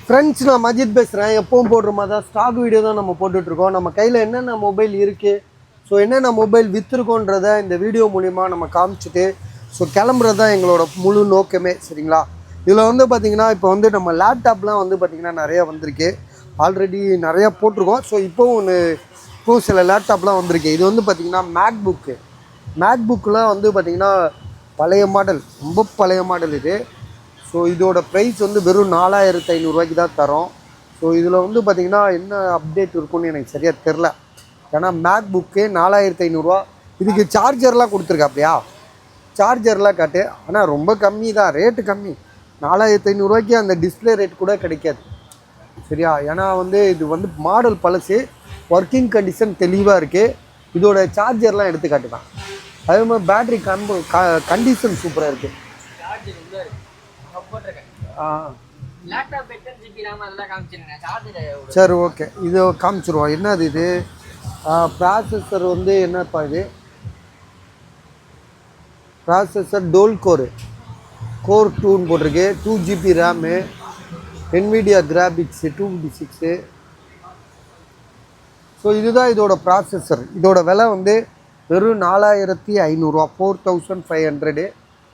Friends, நான் மஜித் பேசுகிறேன். எப்பவும் போடுற மாதிரி தான் ஸ்டாக் வீடியோ தான் நம்ம போட்டுட்ருக்கோம். நம்ம கையில் என்னென்ன மொபைல் இருக்குது, ஸோ என்னென்ன மொபைல் விற்றுருக்கோன்றதை இந்த வீடியோ மூலிமா நம்ம காமிச்சிட்டு ஸோ கிளம்புறது தான் எங்களோட முழு நோக்கமே. சரிங்களா? இதில் வந்து பார்த்திங்கன்னா இப்போ வந்து நம்ம லேப்டாப்லாம் வந்து பார்த்திங்கன்னா நிறையா வந்திருக்கு. ஆல்ரெடி நிறையா போட்டிருக்கோம். ஸோ இப்போவும் சில லேப்டாப்லாம் வந்திருக்கு. இது வந்து பார்த்திங்கன்னா மேக்புக்கில் வந்து பார்த்திங்கன்னா பழைய மாடல், ரொம்ப பழைய மாடல் இது. ஸோ இதோட ப்ரைஸ் வந்து வெறும் 4500 தான் தரோம். ஸோ இதில் வந்து பார்த்திங்கன்னா என்ன அப்டேட் இருக்குன்னு எனக்கு சரியாக தெரில. ஏன்னா மேக்புக்கே 4500. இதுக்கு சார்ஜர்லாம் கொடுத்துருக்காப்படியா, சார்ஜர்லாம் காட்டு. ஆனால் ரொம்ப கம்மி தான், ரேட்டு கம்மி. 4500 அந்த டிஸ்பிளே ரேட் கூட கிடைக்காது. சரியா? ஏன்னா வந்து இது வந்து மாடல் பழசு, ஒர்க்கிங் கண்டிஷன் தெளிவாக இருக்குது. இதோட சார்ஜர்லாம் எடுத்து காட்டுதான். அதே மாதிரி பேட்ரி கண்டிஷன் சூப்பராக இருக்குது. சரி, ஓகே, இது காமிச்சிருவோம். என்னது இது? ப்ராசஸர் வந்து என்னப்பா இது? ப்ராசஸர் டோல் கோர் 2 போட்டிருக்கு. 2GB RAM, NVIDIA graphics 256. So இதுதான் இதோட ப்ராசஸர். இதோட விலை வந்து வெறும் 4500, 4500.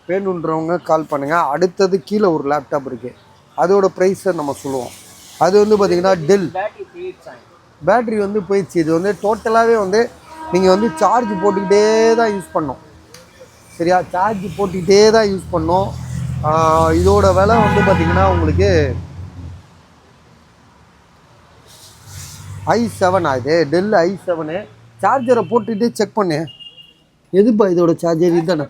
வேணுன்றவங்க கால் பண்ணுங்கள். அடுத்தது கீழே ஒரு லேப்டாப் இருக்குது, அதோட ப்ரைஸை நம்ம சொல்லுவோம். அது வந்து பார்த்திங்கன்னா டெல். பேட்ரி வந்து போயிடுச்சு. இது வந்து டோட்டலாகவே வந்து நீங்கள் வந்து சார்ஜ் போட்டுக்கிட்டே தான் யூஸ் பண்ணோம். சரியா? சார்ஜ் போட்டுக்கிட்டே தான் யூஸ் பண்ணோம். இதோட விலை வந்து பார்த்திங்கன்னா உங்களுக்கு i7 ஆகுது. Del i7. சார்ஜரை போட்டுகிட்டே செக் பண்ணு. எதுப்பா இதோட சார்ஜர்? இதுதானே.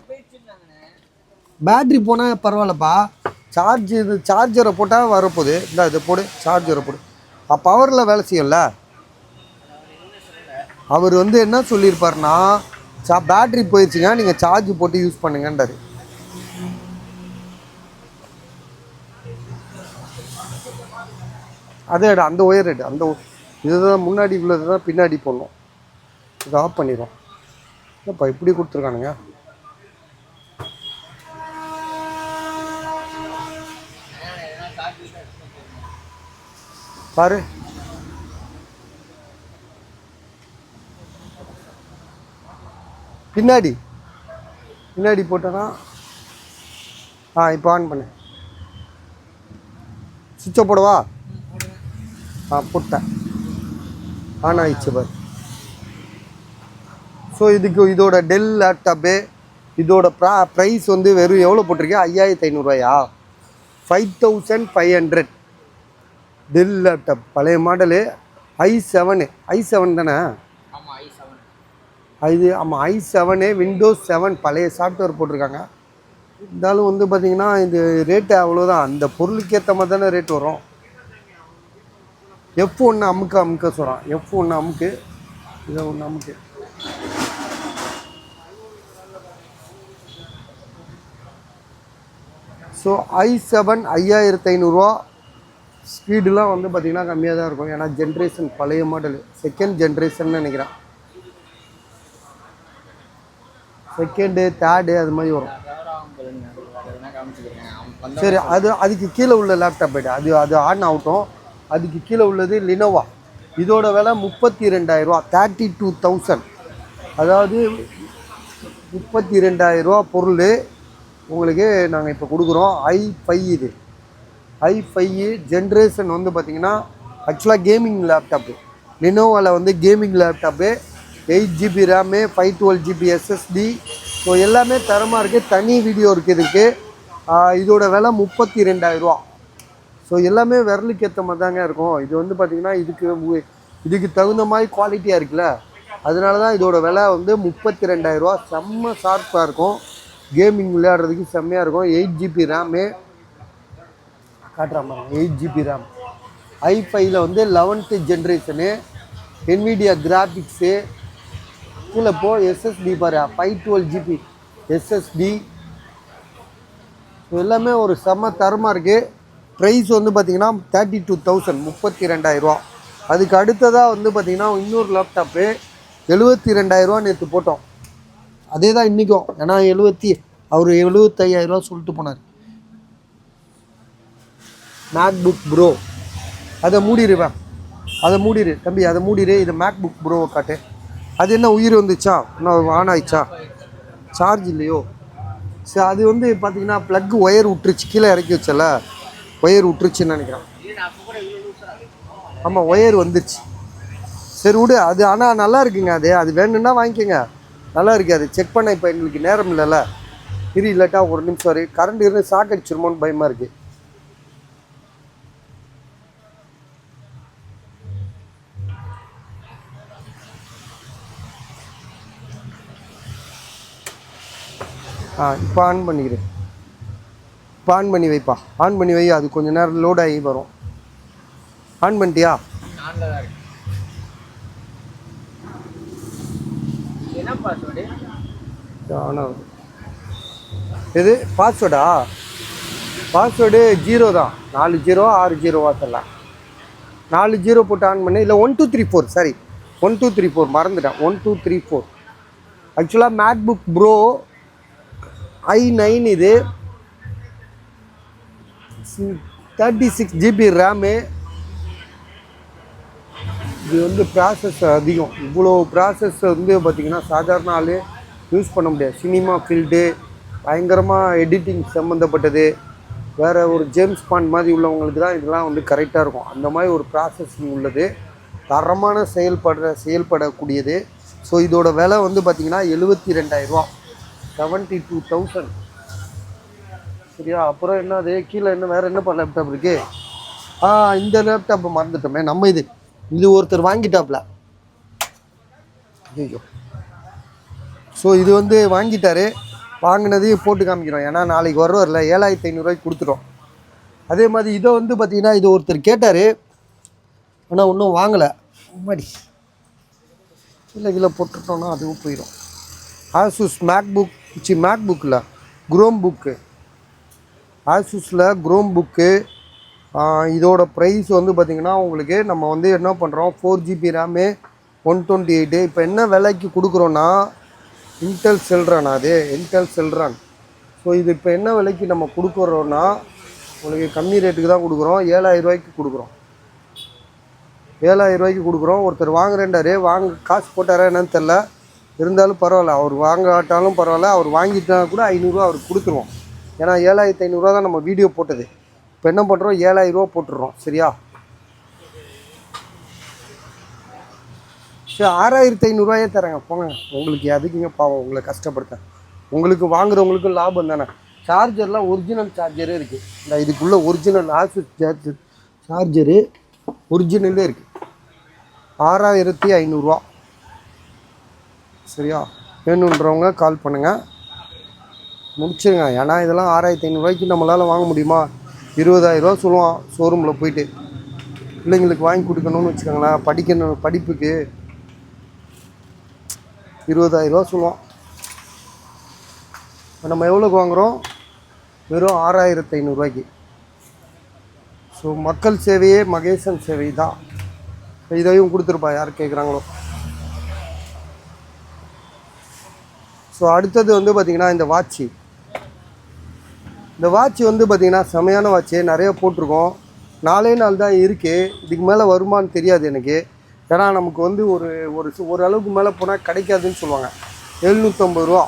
பேட்ரி போனால் பரவாயில்லப்பா, சார்ஜரை போட்டால் வரப்போகுது. இல்லை, இதை போடு, சார்ஜரை போடு. பவரில் வேலை செய்யும்ல. அவர் வந்து என்ன சொல்லியிருப்பாருன்னா, பேட்ரி போயிடுச்சுங்க, நீங்கள் சார்ஜ் போட்டு யூஸ் பண்ணுங்கன்றாரு. அதே அந்த ஒயர் ரேட்டு, அந்த இதுதான் முன்னாடி உள்ளது தான் பின்னாடி போடணும். இதை ஆஃப் பண்ணிடுவோம். இல்லைப்பா, இப்படி கொடுத்துருக்கானுங்க. பாரு, பின்னாடி போட்டோன்னா இப்போ ஆன் பண்ணு. சுவிட்சை போடவா? போட்டேன், ஆன் ஆயிடுச்சு பாரு. ஸோ இதோட டெல் லேப்டாப்பு, இதோட ப்ரைஸ் வந்து வெறும் எவ்வளோ போட்டிருக்கேன்? 5500. 5500 டெல் லேப்டாப், பழைய மாடலு, i7 தானே? இது ஆமாம், i7 Windows 7 பழைய சாஃப்ட்வேர் போட்டிருக்காங்க. இருந்தாலும் வந்து பார்த்திங்கன்னா இது ரேட்டு அவ்வளோதான். அந்த பொருளுக்கு ஏற்ற மாதிரி தானே ரேட் வரும். F1 அமுக்க சொல்கிறான். F1 அமுக்கு, இதை ஒன்று அமுக்கு. So i7 5500. ஸ்பீடுலாம் வந்து பார்த்திங்கன்னா கம்மியாக தான் இருக்கும். ஏன்னா ஜென்ரேஷன் பழைய மாடல், செகண்ட் ஜென்ரேஷன் நினைக்கிறேன். செகண்டு, தேர்டு அது மாதிரி வரும். சரி, அதுக்கு கீழே உள்ள லேப்டாப் அது ஆன் ஆகட்டும். அதுக்கு கீழே உள்ளது லினோவா. இதோட விலை 32,000, 32,000. அதாவது 32,000 பொருள் உங்களுக்கு நாங்கள் இப்போ கொடுக்குறோம். i5 இது i5 ஜென்ரேஷன் வந்து பார்த்திங்கன்னா ஆக்சுவலாக கேமிங் லேப்டாப்பு. லினோவாவில் வந்து gaming laptop. 8GB RAM, 512GB SSD. So எல்லாமே தரமாக இருக்குது. தனி வீடியோ இருக்குது இதுக்கு. இதோட விலை 32,000. ஸோ எல்லாமே விரலுக்கு ஏற்ற மாதிரி தாங்க இருக்கும். இது வந்து பார்த்திங்கன்னா இதுக்கு தகுந்த மாதிரி குவாலிட்டியாக இருக்குல்ல, அதனால தான் இதோட விலை வந்து 32,000. செம்ம ஷார்ப்பாக இருக்கும், கேமிங் விளையாடுறதுக்கு செம்மையாக இருக்கும். 8GB RAM காட்டுறாம, 8GB RAM. i5ல் வந்து 11th ஜென்ரேஷனு, NVIDIA கிராபிக்ஸு. கீழே போ, SSD பாரு, 512GB SSD. எல்லாமே ஒரு செம்ம தரமாக இருக்குது. ப்ரைஸ் வந்து பார்த்திங்கன்னா 32,000, 32,000. அதுக்கு அடுத்ததாக வந்து பார்த்திங்கன்னா இன்னொரு லேப்டாப்பு 72,000 நேற்று போட்டோம். அதே தான் இன்றைக்கும். ஏன்னா அவர் 75,000 சொல்லிட்டு போனார். மேக்புக் ப்ரோ அதை மூடிடுவேன், அதை மூடிடு தம்பி, அதை மூடிடு. இது மேக் புக் ப்ரோவை காட்டு. அது என்ன உயிர் வந்துச்சா, இன்னும் ஆன் ஆயிடுச்சா? சார்ஜ் இல்லையோ? சரி, அது வந்து பார்த்தீங்கன்னா ப்ளக் ஒயர் விட்டுருச்சு, கீழே இறக்கி வச்சல ஒயர் விட்டுருச்சுன்னு நினைக்கிறேன். ஆமாம், ஒயர் வந்துருச்சு. சரி விடு, அது ஆனால் நல்லா இருக்குங்க. அது வேணும்னா வாங்கிக்கோங்க, நல்லா இருக்குது. அது செக் பண்ண இப்போ எங்களுக்கு நேரம் இல்லைல்ல. இல்லாட்டா ஒரு நிமிஷம் வரை கரண்ட் இருந்து ஷாக் அடிச்சிருமோன்னு பயமாக இருக்குது. இப்போ ஆன் பண்ணிக்கிறேன். இப்போ ஆன் பண்ணி வைப்பா, ஆன் பண்ணி வை. அது கொஞ்சம் நேரம் லோட் ஆகி வரும். ஆன் பண்ணிட்டியா? இது பாஸ்வேர்டா? பாஸ்வேர்டு 0 தான். 4 0 6 0 தெரியலாம். 4 0 போட்டு ஆன் பண்ணி, இல்லை 1 2 3 4, சாரி 1 2 3 4 மறந்துட்டேன். 1 2 3 4. ஆக்சுவலாக மேக் புக் ப்ரோ i9 இது 36 GB ரேமு. இது வந்து ப்ராசஸ் அதிகம். இவ்வளோ ப்ராசஸ் வந்து பார்த்திங்கன்னா சாதாரண ஆள் யூஸ் பண்ண முடியாது. சினிமா ஃபீல்டு, பயங்கரமாக எடிட்டிங் சம்மந்தப்பட்டது, வேறு ஒரு ஜேம்ஸ் பாண்ட் மாதிரி உள்ளவங்களுக்கு தான் இதெல்லாம் வந்து கரெக்டாக இருக்கும். அந்த மாதிரி ஒரு ப்ராசஸிங் உள்ளது, தரமான செயல்படக்கூடியது. ஸோ இதோட விலை வந்து பார்த்திங்கன்னா 72,000, 72,000. சரியா? அப்புறம் என்னது கீழே என்ன வேறு என்ன லேப்டாப் இருக்குது? இந்த லேப்டாப்பை மறந்துட்டோமே நம்ம. இது ஒருத்தர் வாங்கிட்டாப்ல. ஐயோ. ஸோ இது வந்து வாங்கிட்டாரு. வாங்கினதையும் போட்டு காமிக்கிறோம், ஏன்னா நாளைக்கு வருவார்ல. 7,500 கொடுத்துட்டோம். அதே மாதிரி இதை வந்து பார்த்திங்கன்னா இது ஒருத்தர் கேட்டார், ஆனால் இன்னும் வாங்கலை. மாதிரி இல்லை இதில் போட்டுட்டோன்னா அதுவும் போயிடும். ஆசூஸ் மேக் புக்கில் குரோம் புக்கு, ஆசூஸில் குரோம் புக்கு. இதோட ப்ரைஸ் வந்து பார்த்திங்கன்னா உங்களுக்கு நம்ம வந்து என்ன பண்ணுறோம், 4 GB ரேமு 128. இப்போ என்ன விலைக்கு கொடுக்குறோன்னா இன்டெல் செல்ரான், அது இன்டெல் செல்ரான். ஸோ இது இப்போ என்ன விலைக்கு நம்ம கொடுக்குறோன்னா உங்களுக்கு கம்மி ரேட்டுக்கு தான் கொடுக்குறோம். 7,000 கொடுக்குறோம். 7,000 கொடுக்குறோம். ஒருத்தர் வாங்குறேன்டாரு, காசு போட்டாரா என்னன்னு தெரில. இருந்தாலும் பரவாயில்ல, அவர் வாங்காட்டாலும் பரவாயில்ல. அவர் வாங்கிட்டா கூட 500 அவருக்கு கொடுத்துருவோம். ஏன்னா 7,500 தான் நம்ம வீடியோ போட்டது. இப்போ என்ன பண்ணுறோம், 7,000 போட்டுடுறோம். சரியா? சரி, 6,500 தரேங்க, போங்க. உங்களுக்கு எதுக்குங்க பாவம் உங்களை கஷ்டப்படுத்தேன். உங்களுக்கு வாங்குறவங்களுக்கும் லாபம் தானே. சார்ஜர்லாம் ஒரிஜினல் சார்ஜரே இருக்குது. இந்த இதுக்குள்ளே ஒரிஜினல் ஆசூஸ் சார்ஜரு ஒரிஜினலே இருக்குது. 6,500. சரியா? வேணுன்றவங்க கால் பண்ணுங்கள், முடிச்சுருங்க. ஏன்னா இதெல்லாம் 6,500 நம்மளால் வாங்க முடியுமா? 20,000 சொல்லுவான் ஷோரூமில் போயிட்டு. பிள்ளைங்களுக்கு வாங்கி கொடுக்கணும்னு வச்சுக்கோங்களேன், படிப்புக்கு 20,000 சொல்லுவான். நம்ம எவ்வளோக்கு வாங்குகிறோம்? வெறும் 6,500. ஸோ மக்கள் சேவையே மகேசன் சேவை தான். இதையும் கொடுத்துருப்பா யார் கேட்குறாங்களோ. ஸோ அடுத்தது வந்து பார்த்திங்கன்னா இந்த வாட்சி. இந்த வாட்ச் வந்து பார்த்திங்கன்னா செமையான வாட்ச்சு, நிறைய போட்டிருக்கோம். 4 நாள் தான் இருக்குது. இதுக்கு மேலே வருமானு தெரியாது எனக்கு. ஏன்னா நமக்கு வந்து ஒரு அளவுக்கு மேலே போனால் கிடைக்காதுன்னு சொல்லுவாங்க. 750 ரூபா.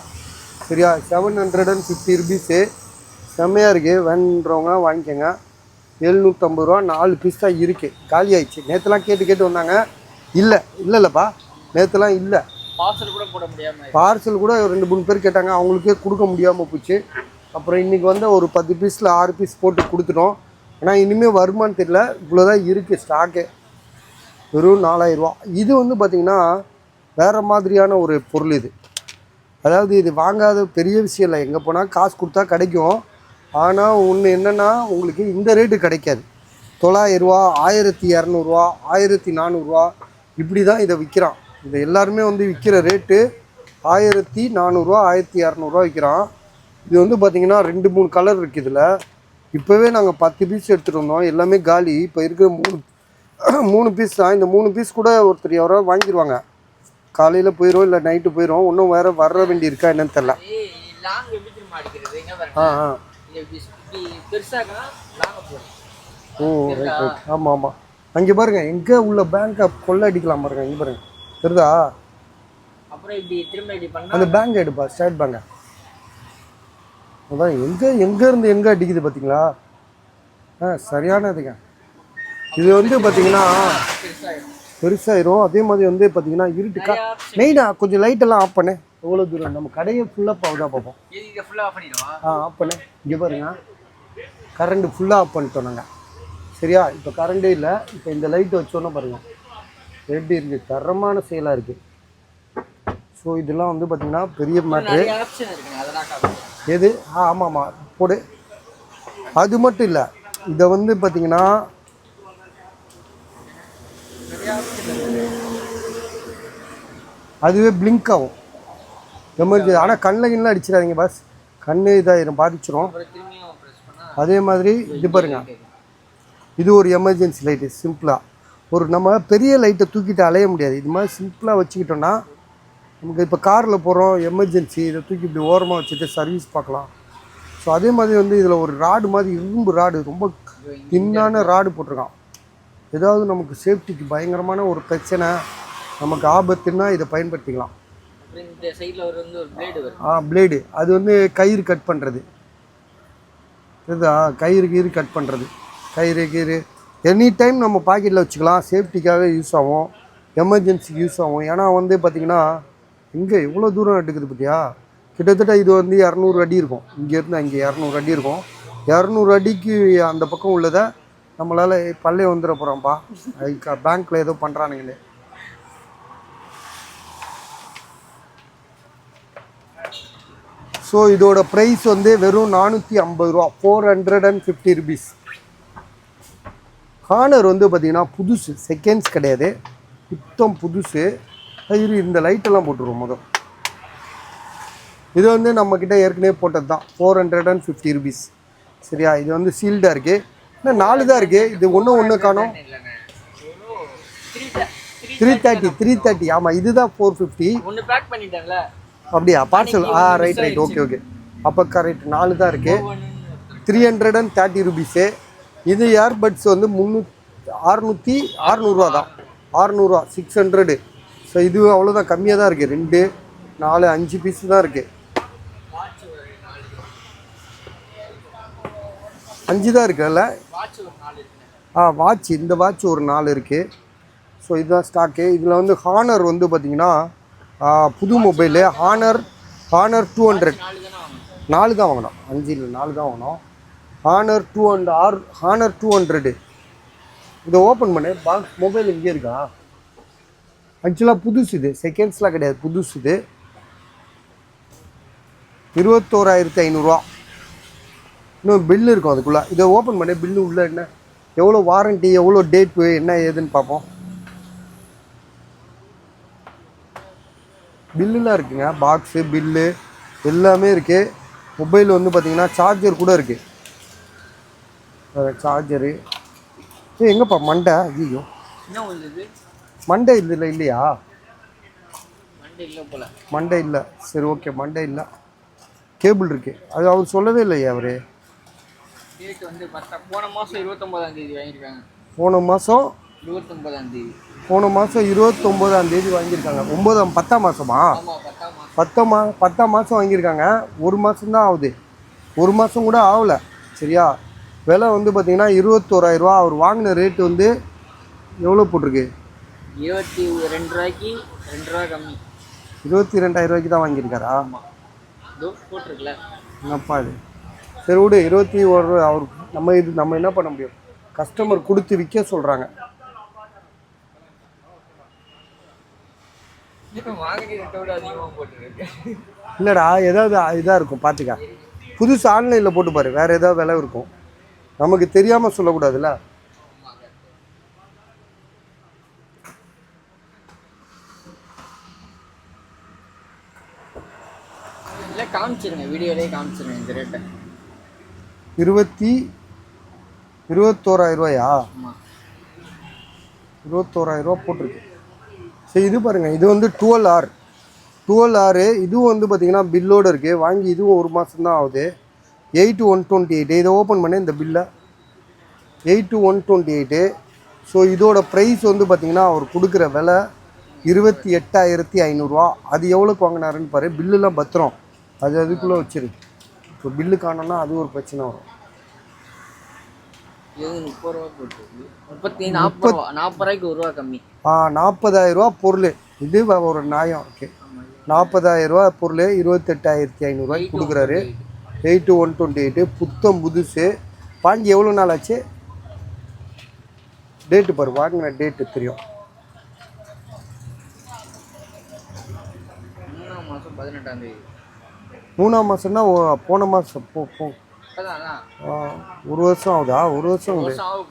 சரியா? 750 ருபீஸு. செம்மையாக இருக்குது, வேணுன்றவங்க வாங்கிக்கோங்க. 750 ரூபா. 4 பீஸ் தான் இருக்குது, காலி ஆயிடுச்சு. நேற்றுலாம் கேட்டு வந்தாங்க. இல்லைப்பா, நேற்றுலாம் இல்லை. பார்சல் கூட 2-3 பேர் கேட்டாங்க, அவங்களுக்கே கொடுக்க முடியாமல் போச்சு. அப்புறம் இன்றைக்கி வந்து ஒரு 10 பீஸில் 6 பீஸ் போட்டு கொடுத்துட்டோம். ஆனால் இனிமேல் வருமானு தெரியல. இவ்வளோதான் இருக்குது ஸ்டாக்கு. வெறும் 4,000 ரூபா. இது வந்து பார்த்திங்கன்னா வேறு மாதிரியான ஒரு பொருள் இது. அதாவது இது வாங்காத பெரிய விஷயம் இல்லை, எங்கே போனால் காசு கொடுத்தா கிடைக்கும். ஆனால் ஒன்று என்னென்னா உங்களுக்கு இந்த ரேட்டு கிடைக்காது. 900 ரூபா, 1,200 ரூபா, 1,400 ரூபா இப்படி தான் இதை விற்கிறான். இது எல்லாருமே வந்து விற்கிற ரேட்டு 1,400 ரூபா, 1,200 விற்கிறான். இது வந்து பார்த்திங்கன்னா 2-3 கலர் இருக்குது இதில். இப்போவே நாங்கள் 10 பீஸ் எடுத்துகிட்டு வந்தோம், எல்லாமே காலி. இப்போ இருக்கிற 3 பீஸ் தான். இந்த 3 பீஸ் கூட ஒருத்தர் யாரோ வாங்கிடுவாங்க. காலையில் போயிடும், இல்லை நைட்டு போயிடும். இன்னும் வேறு வர வேண்டி இருக்கா என்னன்னு தெரில. ஓ ரைட். ஆமாம். அங்கே பாருங்க எங்கே உள்ள பேங்கை கொள்ளை அடிக்கலாம் பாருங்க. இங்கே பாருங்க தெரியுதா? அப்புறம் இப்படி திரும்ப இப்படி பண்ணா அந்த பேங்க் எடுப்பா, ஸ்டேட் பேங்கை. அதான் எங்கேருந்து எங்கே அடிக்குது பார்த்தீங்களா? சரியானதுங்க. இது வந்து பார்த்தீங்கன்னா பெருசாயிரும். அதே மாதிரி வந்து பார்த்தீங்கன்னா இருட்டுக்கா மெயினா கொஞ்சம் லைட்டெல்லாம் ஆஃப் பண்ணு. எவ்வளோ தூரம் நம்ம கடையை ஃபுல்லாக பவுடாக பார்ப்போம். ஆஃப் பண்ணு. இங்கே பாருங்க கரண்ட்டு ஃபுல்லாக ஆஃப் பண்ணிட்டோம் நாங்கள். சரியா? இப்போ கரண்டே இல்லை. இப்போ இந்த லைட் வச்சோன்னா பாருங்கள் எப்படி இருக்குது, தரமான செயலாக இருக்குது. ஸோ இதெல்லாம் வந்து பார்த்தீங்கன்னா பெரிய மேட்ரு. எது? ஆமாம்மா போடு. அது மட்டும் இல்லை, இதை வந்து பார்த்தீங்கன்னா அதுவே பிளிங்க் ஆகும் எமர்ஜென்சி. ஆனால் கண்ணில் கிண்ணலாம் அடிச்சிடாதீங்க பாஸ், கண் இதாயிரும், பாதிச்சிரும். அதே மாதிரி இது பாருங்க, இது ஒரு எமர்ஜென்சி லைட்டு. சிம்பிளாக ஒரு நம்ம பெரிய லைட்டை தூக்கிட்டு அலைய முடியாது. இது மாதிரி சிம்பிளாக வச்சுக்கிட்டோன்னா நமக்கு இப்போ காரில் போகிறோம் எமர்ஜென்சி, இதை தூக்கி இப்படி ஓரமாக வச்சுட்டு சர்வீஸ் பார்க்கலாம். ஸோ அதே மாதிரி வந்து இதில் ஒரு ராடு மாதிரி இரும்பு ராடு, ரொம்ப தின்னான ராடு போட்டிருக்கான். ஏதாவது நமக்கு சேஃப்டிக்கு பயங்கரமான ஒரு பிரச்சனை, நமக்கு ஆபத்துன்னா இதை பயன்படுத்திக்கலாம். பிளேடு அது வந்து கயிறு கட் பண்ணுறது. இதுதா கயிறு கட் பண்ணுறது. கயிறு எனி டைம் நம்ம பாக்கெட்டில் வச்சுக்கலாம். சேஃப்டிக்காக யூஸ் ஆகும், எமர்ஜென்சிக்கு யூஸ் ஆகும். ஏன்னா வந்து பார்த்திங்கன்னா இங்கே எவ்வளோ தூரம் எடுக்குது பார்த்தியா? கிட்டத்தட்ட இது வந்து 200 அடி இருக்கும். இங்கேருந்து அங்கே 200 அடி இருக்கும். 200 அடிக்கு அந்த பக்கம் உள்ளதை நம்மளால் பல்லே வந்துட போகிறோம்ப்பா. பேங்க்கில் ஏதோ பண்ணுறானுங்களே. ஸோ இதோட ப்ரைஸ் வந்து வெறும் 450 ரூபா, 450 ருபீஸ். ஹானர் வந்து பார்த்திங்கன்னா புதுசு, செகண்ட்ஸ் கிடையாது, சுத்தம் புதுசு. இந்த லைட்டெல்லாம் போட்டுருவோம் முதல். இது வந்து நம்மக்கிட்ட ஏற்கனவே போட்டது தான், 450 ருபீஸ். சரியா? இது வந்து சீல்டாக இருக்குது. இன்னும் 4 தான் இருக்குது. இது ஒன்று காணும். 330. ஆமாம், இதுதான் 450. அப்படியா? Parcel right okay. அப்போ கரெக்ட், 4 தான் இருக்குது. 330 ருபீஸு. இது ஏர்பட்ஸ் வந்து 600 தான். 600 600. ஸோ இது அவ்வளோதான், கம்மியாக தான் இருக்குது. 2 4 5 பீஸு தான் இருக்குது. 5 தான் இருக்குல்ல? வாட்ச், இந்த வாட்ச் ஒரு 4 இருக்குது. ஸோ இதுதான் ஸ்டாக்கு. இதில் வந்து ஹானர் வந்து பார்த்திங்கன்னா புது மொபைலு ஹானர் 200. 4 தான் வாங்கினோம், 5 இல்லை 4 தான் வாங்கினோம். ஹானர் 200. இதை ஓப்பன் பண்ணு. பாக்ஸ் மொபைல் இங்கே இருக்கா? ஆக்சுவலாக புதுசு, இது செகண்ட்ஸ்லாம் கிடையாது, புதுசு. இது 21,500 இன்னும் பில்லு இருக்கும் அதுக்குள்ளே. இதை ஓப்பன் பண்ணி பில்லு உள்ள என்ன, எவ்வளோ வாரண்ட்டி, எவ்வளோ டேட்டு, என்ன ஏதுன்னு பார்ப்போம். பில்லுலாம் இருக்குங்க, பாக்ஸு பில்லு எல்லாமே இருக்குது. மொபைல் வந்து பார்த்திங்கன்னா சார்ஜர் கூட இருக்குது. சார்ஜரு எங்கேப்பா மண்டை? ஐயோ மண்டை இதில் இல்லையா? மண்டை இல்லை. சரி ஓகே, மண்டை இல்லை. கேபிள் இருக்குது, அது அவர் சொல்லவே இல்லையா அவர்? போன மாதம் 29ஆம் தேதி வாங்கியிருக்காங்க. 10ஆம் மாதமா? 10ஆம் மாதம் வாங்கியிருக்காங்க. 1 மாதம்தான் ஆகுது, 1 மாதம் கூட ஆகலை. சரியா? விலை வந்து பார்த்திங்கன்னா 21,000 ரூபா. அவர் வாங்கின ரேட்டு வந்து எவ்வளோ போட்டிருக்கு? 22 ரூபாய்க்கு 2 ரூபா கம்மி. 22,000 ரூபாய்க்கு தான் வாங்கியிருக்காரா? போட்டிருக்கல என்னப்பா இது? சரி விடு, 21 அவர் நம்ம என்ன பண்ண முடியும்? கஸ்டமர் கொடுத்து விற்க சொல்கிறாங்க. இல்லைடா, ஏதாவது இதாக இருக்கும் பார்த்துக்க. புதுசு ஆன்லைனில் போட்டு பாரு, வேறு ஏதாவது விலை இருக்கும். நமக்கு தெரியாமல் சொல்லக்கூடாதுல்ல. காமிச்சிருங்க, வீடியோலேயே காமிச்சிருங்க இந்த ரேட்டை. 21,000 ரூபாயா? 21,000 ரூபா போட்டிருக்கு. சரி இது பாருங்கள், இது வந்து 12R. இதுவும் வந்து பார்த்திங்கன்னா பில்லோடு இருக்குது. வாங்கி இதுவும் 1 மாதம்தான் ஆகுது. 8,128. இதை ஓப்பன் பண்ணி இந்த பில்லை 8,128. ஸோ இதோட ப்ரைஸ் வந்து பார்த்திங்கன்னா அவர் கொடுக்குற விலை 28,500 அது எவ்வளோக்கு வாங்கினாருன்னு பாரு. பில்லுலாம் பத்திரம் அது அதுக்குள்ளே வச்சிரு. இப்போ பில்லு காணோன்னா அது ஒரு பிரச்சனை வரும். இது 30 ரூபா போட்டு 40 ரூபாய்க்கு 1 ரூபா கம்மி. 40,000 பொருள் இது ஒரு நியாயம். ஓகே 40,000 பொருள் 28,500 கொடுக்குறாரு. 8128 புத்தம் புதுசு. வாங்கி எவ்வளோ நாள் ஆச்சு? டேட்டு பாரு, வாங்கின டேட்டு தெரியும். 3ஆம் மாதம் 18ஆம் தேதி. 3ஆம் மாதம்னா போன மாதம் ஒரு வருஷம் ஆகுதா? ஒரு வருஷம் ஆக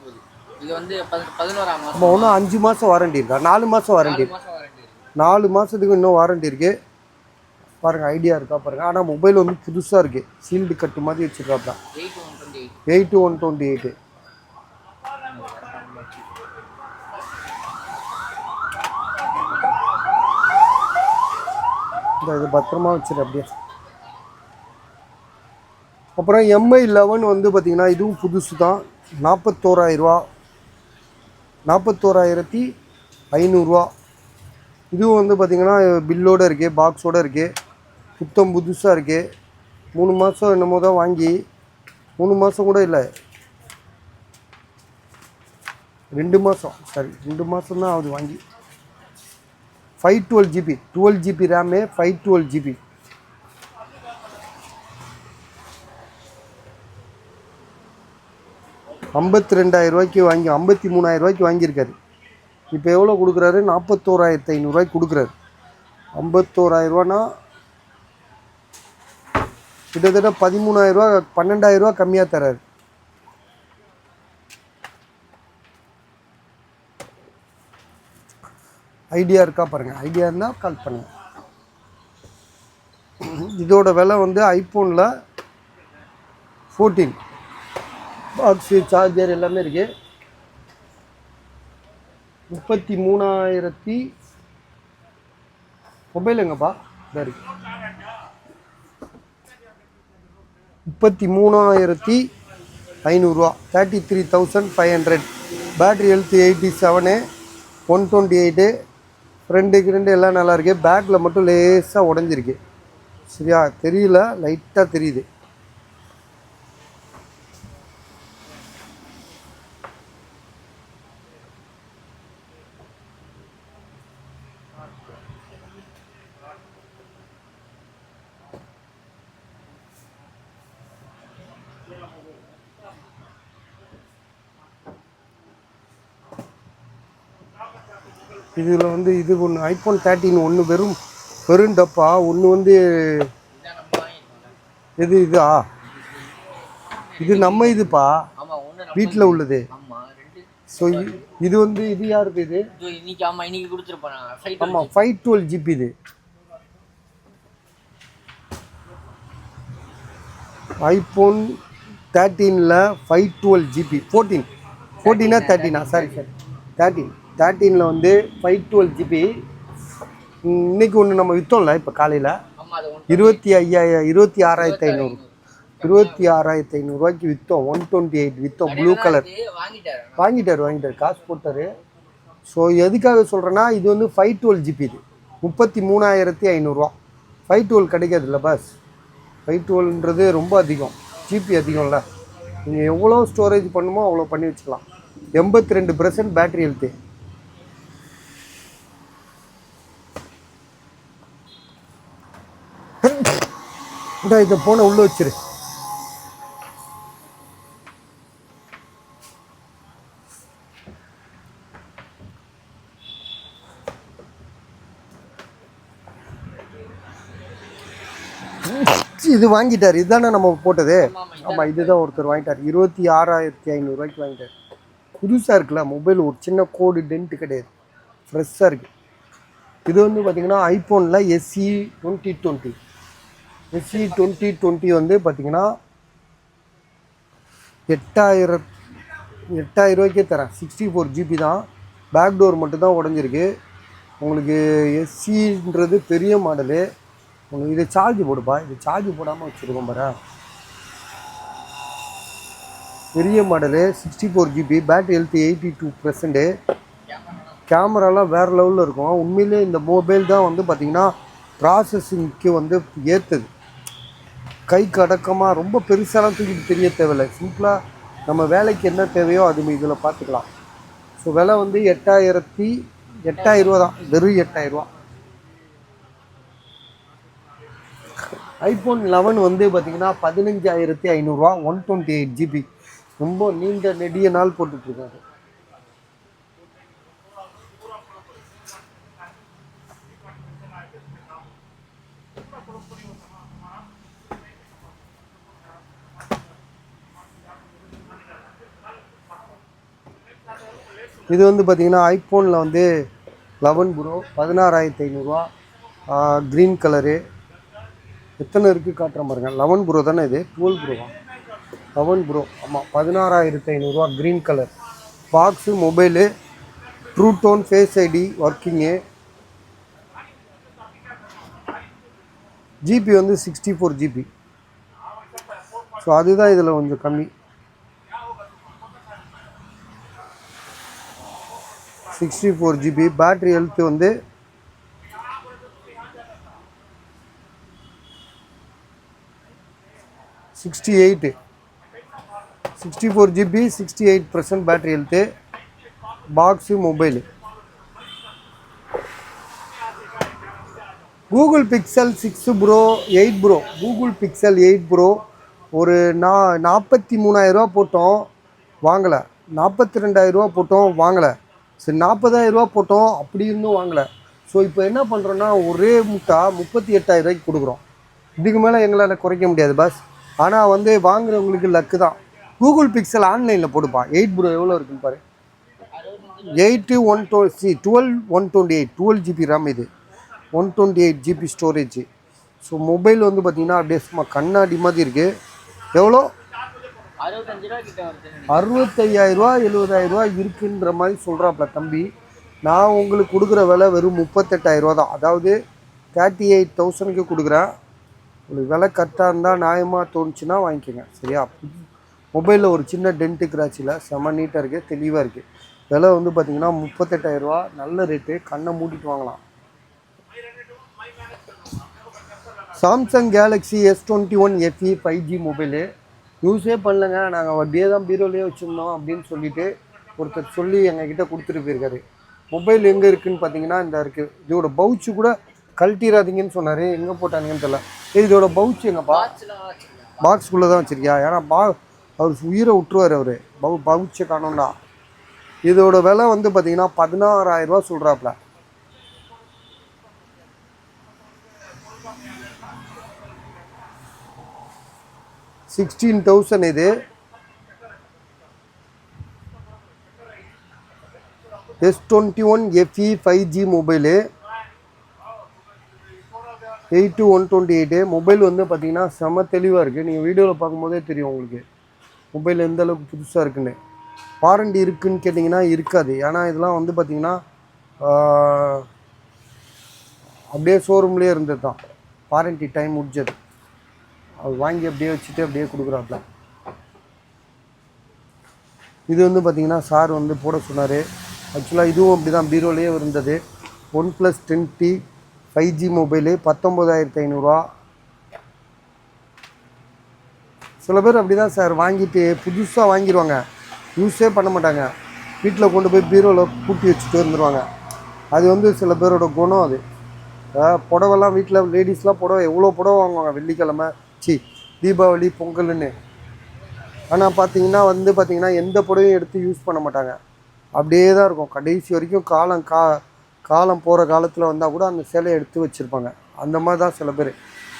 போகுது. இது வந்து 11ஆம் மாதம். நம்ம இன்னும் 5 மாதம் வாரண்டி இருக்கா? 4 மாதம் வாரண்டி இருக்கு. 4 மாதத்துக்கு இன்னும் வாரண்டி இருக்குது பாருங்கள். ஐடியா இருக்கா பாருங்கள். ஆனால் மொபைல் வந்து புதுசாக இருக்குது. சீல்டு கட்டு மாதிரி வச்சுருக்காப்ல. 8128 இது பத்திரமா வச்சுரு அப்படியே. அப்புறம் MI 11 வந்து பார்த்திங்கன்னா இதுவும் புதுசு தான். 41,000 41,500 இதுவும் வந்து பார்த்திங்கன்னா பில்லோடு இருக்குது, பாக்ஸோடு இருக்குது, புத்தம் புதுசாக இருக்குது. 3 மாதம் என்னமோ தான் வாங்கி, 3 மாதம் கூட இல்லை, 2 மாதம், சரி 2 மாதம் தான் ஆகுது வாங்கி. 512 GB 12 GB ரேமு, 512 GB. ₹52,000 வாங்கி 53,000 வாங்கியிருக்காரு. இப்போ எவ்வளோ கொடுக்குறாரு? 41,500 கொடுக்குறாரு. 51,000 கிட்டத்தட்ட 13,000 12,000 கம்மியாக தராரு. ஐடியா இருக்கா பாருங்கள். ஐடியா இருந்தால் கால் பண்ணுங்கள். இதோட விலை வந்து ஐஃபோனில் 14 பாக்ஸு சார்ஜர் எல்லாமே இருக்குது. 33,000 மொபைல் எங்கப்பா இதாக இருக்குது. 33,500 33,500. Battery health 87, 128. ஃப்ரெண்டு எல்லாம் நல்லா இருக்குது. பேக்கில் மட்டும் லேசாக உடஞ்சிருக்கு. சரியா தெரியல, லைட்டாக தெரியுது. இதில் வந்து இது ஒன்று ஐஃபோன் 13 ஒன்று வெறும் டப்பா. ஒன்று வந்து இதா இது நம்ம இதுப்பா வீட்டில் உள்ளது. ஸோ இது வந்து இது யாருக்கு? இது ஆமாம் 512 GB. இது ஐஃபோன் 13ல் 512 GB. 14 13 சாரி 13ல் வந்து 512 GB. இன்றைக்கி ஒன்று நம்ம விற்றோம்ல இப்போ காலையில் 26,500 விற்றோம். 128 விற்றோம். ப்ளூ கலர் வாங்கிட்டார் காசு போட்டார். ஸோ எதுக்காக சொல்கிறேன்னா இது வந்து 512 GB. இது 33,500. 512 கிடைக்காதுல்ல பஸ். 512ன்றது ரொம்ப அதிகம், ஜிபி அதிகம்ல. நீங்கள் எவ்வளோ ஸ்டோரேஜ் பண்ணுமோ அவ்வளோ பண்ணி வச்சுக்கலாம். 82% பேட்ரி ஹெல்த்து. இதை போன உள்ளே வச்சிரு. இது வாங்கிட்டார். இதுதானே நம்ம போட்டது. ஆமாம் இதுதான் ஒருத்தர் வாங்கிட்டார். 26,500 வாங்கிட்டார். புதுசாக இருக்குல்ல மொபைல். ஒரு சின்ன கோடு டென்ட்டு கிடையாது, ஃப்ரெஷ்ஷாக இருக்குது. இது வந்து பார்த்திங்கன்னா ஐஃபோனில் SE 2020 வந்து பார்த்திங்கன்னா 8,000 தரேன். 64 GB தான். பேக் டோர் மட்டும்தான் உடஞ்சிருக்கு. உங்களுக்கு SEன்றது பெரிய மாடலு. உங்களுக்கு இதை சார்ஜ் போடுப்பா. இது சார்ஜ் போடாமல் வச்சுருக்கோம் பாரு. பெரிய மாடலு 64 ஜிபி, பேட்டரி ஹெல்த் 82%. கேமராலாம் வேறு லெவலில் இருக்கும். உண்மையிலே இந்த மொபைல் தான் வந்து பார்த்திங்கன்னா ப்ராசஸிங்க்கு வந்து ஏற்றுது. கைக்கு அடக்கமாக ரொம்ப பெருசாலாம் தூக்கிட்டு தெரிய தேவையில்லை. சிம்பிளாக நம்ம வேலைக்கு என்ன தேவையோ அது இதில் பார்த்துக்கலாம். ஸோ விலை வந்து 8,000 ரூபா தான், வெறும் 8,000 ரூபா. ஐஃபோன் 11 வந்து பார்த்திங்கன்னா 15,500 ரூபா, 128 ஜிபி. ரொம்ப நீண்ட நெடிய நாள் போட்டுட்ருக்காரு. இது வந்து பார்த்திங்கன்னா ஐஃபோனில் வந்து 11 ப்ரோ 16,500 ரூபா, க்ரீன் கலரு. எத்தனை இருக்குது காட்டுறேன் பாருங்கள். 11 ப்ரோ தானே இது, 12 ப்ரோவா? 11 ப்ரோ, ஆமாம். 16,500 ரூபா, green colour box. Mobile true tone, face ID working. GB வந்து 64 ஜிபி. ஸோ அதுதான் இதில் கொஞ்சம் கம்மி. 64 ஜிபி. பேட்ரி ஹெல்த் வந்து 68. 64 GB, 68% battery health. Box, mobile. Google pixel 6 bro 8 bro. Google pixel 8 bro ஒரு 43,000 ரூபா போட்டோம், வாங்கலை. 42,000 ரூபா போட்டோம், வாங்கலை. சரி 40,000 ரூபா போட்டோம், அப்படி இருந்தும் வாங்கலை. ஸோ இப்போ என்ன பண்ணுறோன்னா ஒரே முட்டா 38,000 ரூபாய்க்கு கொடுக்குறோம். இதுக்கு மேலே எங்களால் குறைக்க முடியாது பாஸ். ஆனால் வந்து வாங்குறவங்களுக்கு லக்கு தான். கூகுள் பிக்சல் ஆன்லைனில் போடுப்பா. 8 ப்ரோ எவ்வளோ இருக்குன்னு பாரு. 8 128 12 ஜிபி ரேம். இது 128 ஜிபி ஸ்டோரேஜ். ஸோ மொபைல் வந்து பார்த்திங்கன்னா அப்படியே சும்மா கண்ணாடி மாதிரி இருக்குது. எவ்வளோ? 65,000 ரூபா 70,000 ரூபா இருக்குன்ற மாதிரி சொல்கிறாப்புல தம்பி. நான் உங்களுக்கு கொடுக்குற விலை வெறும் 38,000 ரூபா தான். அதாவது 38,000க்கு கொடுக்குறேன். உங்களுக்கு விலை கரெக்டாக இருந்தால் நியாயமாக தோணுச்சுன்னா வாங்கிக்கோங்க, சரியா? மொபைலில் ஒரு சின்ன டென்ட்டு கிராச்சில் செம்ம நீட்டாக இருக்குது, தெளிவாக இருக்குது. விலை வந்து பார்த்திங்கன்னா 38,000 ரூபா. நல்ல ரேட்டு, கண்ணை மூடிட்டு வாங்கலாம். Samsung Galaxy S21 FE 5G mobile. யூஸே பண்ணலங்க, நாங்கள் அப்படியே தான் பீரோலேயே வச்சுருந்தோம் அப்படின்னு சொல்லிவிட்டு ஒருத்தர் சொல்லி எங்ககிட்ட கொடுத்துட்டு போயிருக்காரு. மொபைல் எங்கே இருக்குதுன்னு பார்த்தீங்கன்னா இந்த இருக்குது. இதோட பவுச்சு கூட கழட்டிடாதீங்கன்னு சொன்னார். எங்கே போட்டானுங்கன்னு தெரியல. இதோட பவுச்சு எங்கப்பா? பாக்ஸ்குள்ளே தான் வச்சுருக்கியா? ஏன்னா அவர் உயிரை விட்டுருவார் அவர் பவுச்சை காணோம்னா. இதோட விலை வந்து பார்த்திங்கன்னா 16,000 ரூபா சொல்கிறாப்புல. $16,000 இது. S21 FE 5G mobile 8/128. Mobile வந்து பார்த்திங்கன்னா செம்ம தெளிவாக இருக்குது. நீங்கள் வீடியோவில் பார்க்கும்போதே தெரியும் உங்களுக்கு மொபைல் எந்த அளவுக்கு புதுசாக இருக்குன்னு. வாரண்டி இருக்குதுன்னு கேட்டிங்கன்னா இருக்காது. ஏன்னா இதெல்லாம் வந்து பார்த்திங்கன்னா அப்படியே ஷோரூம்லேயே இருந்தது தான். வாரண்டி டைம் முடிஞ்சது. அது வாங்கி அப்படியே வச்சுட்டு அப்படியே கொடுக்குறாப்புல. இது வந்து பார்த்திங்கன்னா சார் வந்து போட சொன்னார். ஆக்சுவலாக இதுவும் அப்படி தான் பீரோலேயே இருந்தது. OnePlus 10T 5G மொபைலு 19,500 ரூபா. சில பேர் அப்படி தான் சார் வாங்கிட்டு புதுசாக வாங்கிடுவாங்க, யூஸே பண்ண மாட்டாங்க. வீட்டில் கொண்டு போய் பீரோவில் பூட்டி வச்சுட்டு வந்துடுவாங்க. அது வந்து சில பேரோட குணம். அது புடவெல்லாம் வீட்டில் லேடிஸ்லாம் புடவை எவ்வளோ புடவை வாங்குவாங்க வெள்ளிக்கிழமை, தீபாவளி, பொங்கல்னு. ஆனால் பார்த்தீங்கன்னா வந்து பார்த்திங்கன்னா எந்த புடவையும் எடுத்து யூஸ் பண்ண மாட்டாங்க. அப்படியே தான் இருக்கும் கடைசி வரைக்கும். காலம் போகிற காலத்தில் வந்தால் கூட அந்த சேலையை எடுத்து வச்சுருப்பாங்க. அந்த மாதிரி தான் சில பேர்.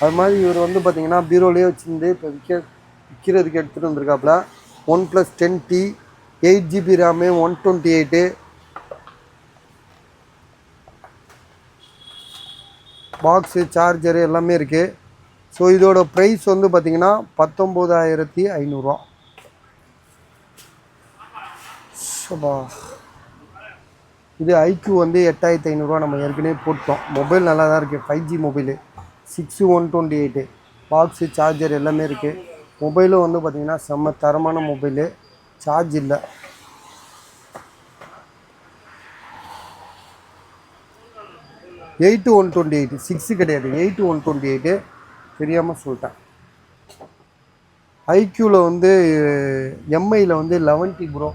அது மாதிரி இவர் வந்து பார்த்திங்கன்னா பீரோலேயே வச்சுருந்து இப்போ விற்கிறதுக்கு எடுத்துகிட்டு வந்திருக்காப்புல. OnePlus 10T 8GB RAM 128. Box, charger எல்லாமே இருக்குது. ஸோ இதோட ப்ரைஸ் வந்து பார்த்திங்கன்னா 19,500 ரூபா. இது ஐக்யூ வந்து 8,500 ரூபா. நம்ம ஏற்கனவே போட்டோம். மொபைல் நல்லா தான் இருக்குது. 5G mobile 6/128. பாக்ஸு, சார்ஜர் எல்லாமே இருக்குது. மொபைலும் வந்து பார்த்திங்கன்னா செம்ம தரமான மொபைலு. சார்ஜ் இல்லை. எயிட்டு 128 6 கிடையாது, 8 128 தெரியாமல் சொல்லிட்டேன். ஐக்யூவில் வந்து எம்ஐயில் வந்து 11T ப்ரோ.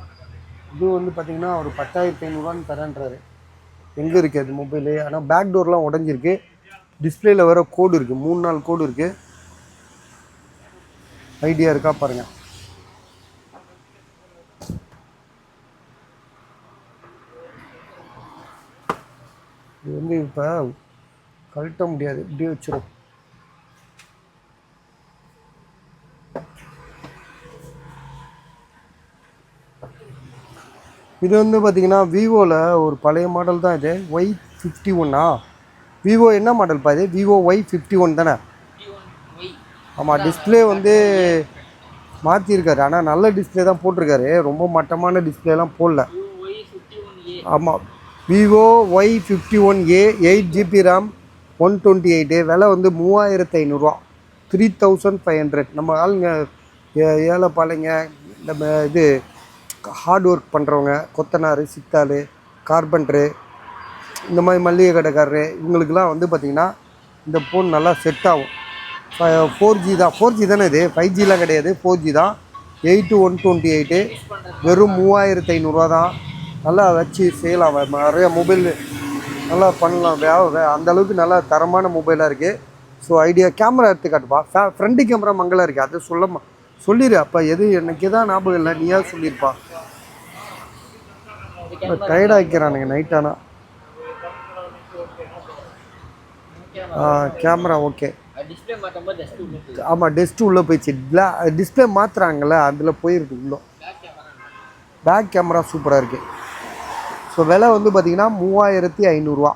இது வந்து பார்த்தீங்கன்னா ஒரு 10,500 தரேன்றாரு. எங்கே இருக்குது அது மொபைலு? ஆனால் பேக் டோர்லாம் உடஞ்சிருக்கு. டிஸ்பிளேயில் வேறு கோடு இருக்குது, 3-4 கோடு இருக்குது. ஐடியா இருக்கா பாருங்கள். இது வந்து இப்போ கழட்ட முடியாது, இப்படியே வச்சிடும். இது வந்து பார்த்தீங்கன்னா விவோவில் ஒரு பழைய மாடல் தான் இது. Y51. விவோ என்ன மாடல் பா இது? விவோ Y51 தானே? ஆமாம். டிஸ்பிளே வந்து மாற்றிருக்காரு, ஆனால் நல்ல டிஸ்பிளே தான் போட்டிருக்காரு, ரொம்ப மட்டமான டிஸ்பிளேலாம் போடல. ஆமாம். Vivo Y51A 8GB RAM 128. விலை வந்து 3500, 3500. நம்ம ஆளுங்க ஏழை பாலைங்க, நம்ம இது ஹார்ட் ஒர்க் பண்ணுறவங்க, கொத்தனார், சித்தாள், கார்பெண்டரு, இந்த மாதிரி மளிகை கடைக்காரரு, இவங்களுக்கெல்லாம் வந்து பார்த்திங்கன்னா இந்த ஃபோன் நல்லா செட் ஆகும். 4G தான். 4G தானே இது? 5Gலாம் கிடையாது, 4G தான். 8 128 வெறும் 3500 தான். நல்லா வச்சு செய்யலாம், நிறைய மொபைல் நல்லா பண்ணலாம். அந்தளவுக்கு நல்லா தரமான மொபைலாக இருக்குது. So idea. கேமரா எடுத்து காட்டுப்பா. ஃப்ரண்ட் கேமரா மங்களாக இருக்குது, அதை சொல்லிடு. அப்போ எது எனக்கு தான் ஞாபகம் இல்லை, நீயா சொல்லியிருப்பா. டயர்டாக வைக்கிறானுங்க நைட்டானா. Camera okay. ஆமாம், டெஸ்ட்டு உள்ளே போயிடுச்சு. டிஸ்பிளே மாற்றுறாங்கல்ல, அதில் போயிருக்கு உள்ளே. பேக் கேமரா சூப்பராக இருக்குது. ஸோ விலை வந்து பார்த்திங்கன்னா 3500.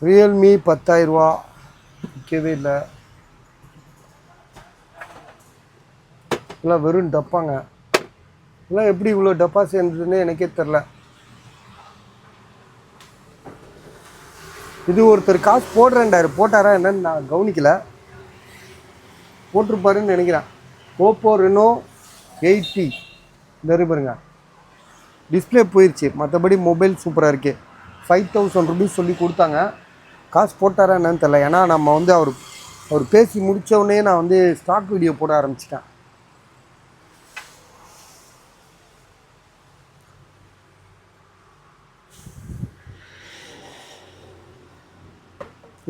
ரியல்மி 10,000 விற்கவே இல்லை. இதெல்லாம் வெறும் டப்பாங்க. இதெல்லாம் எப்படி இவ்வளோ டப்பா சேர்ந்ததுன்னு எனக்கே தெரில. இது ஒருத்தர் காசு போடுறேன்டாரு, போட்டாரா என்னன்னு நான் கவனிக்கலை. போட்டிருப்பாருன்னு நினைக்கிறேன். ஓப்போ ரெனோ 8T இந்த பாருங்க, டிஸ்பிளே போயிடுச்சு, மற்றபடி மொபைல் சூப்பராக இருக்குது. 5000 ருபீஸ் சொல்லி கொடுத்தாங்க. காசு போட்டாரா என்னன்னு தெரில. ஏன்னா நம்ம வந்து அவர் பேசி முடித்தவுடனே நான் வந்து ஸ்டாக் வீடியோ போட ஆரம்பிச்சிட்டேன்.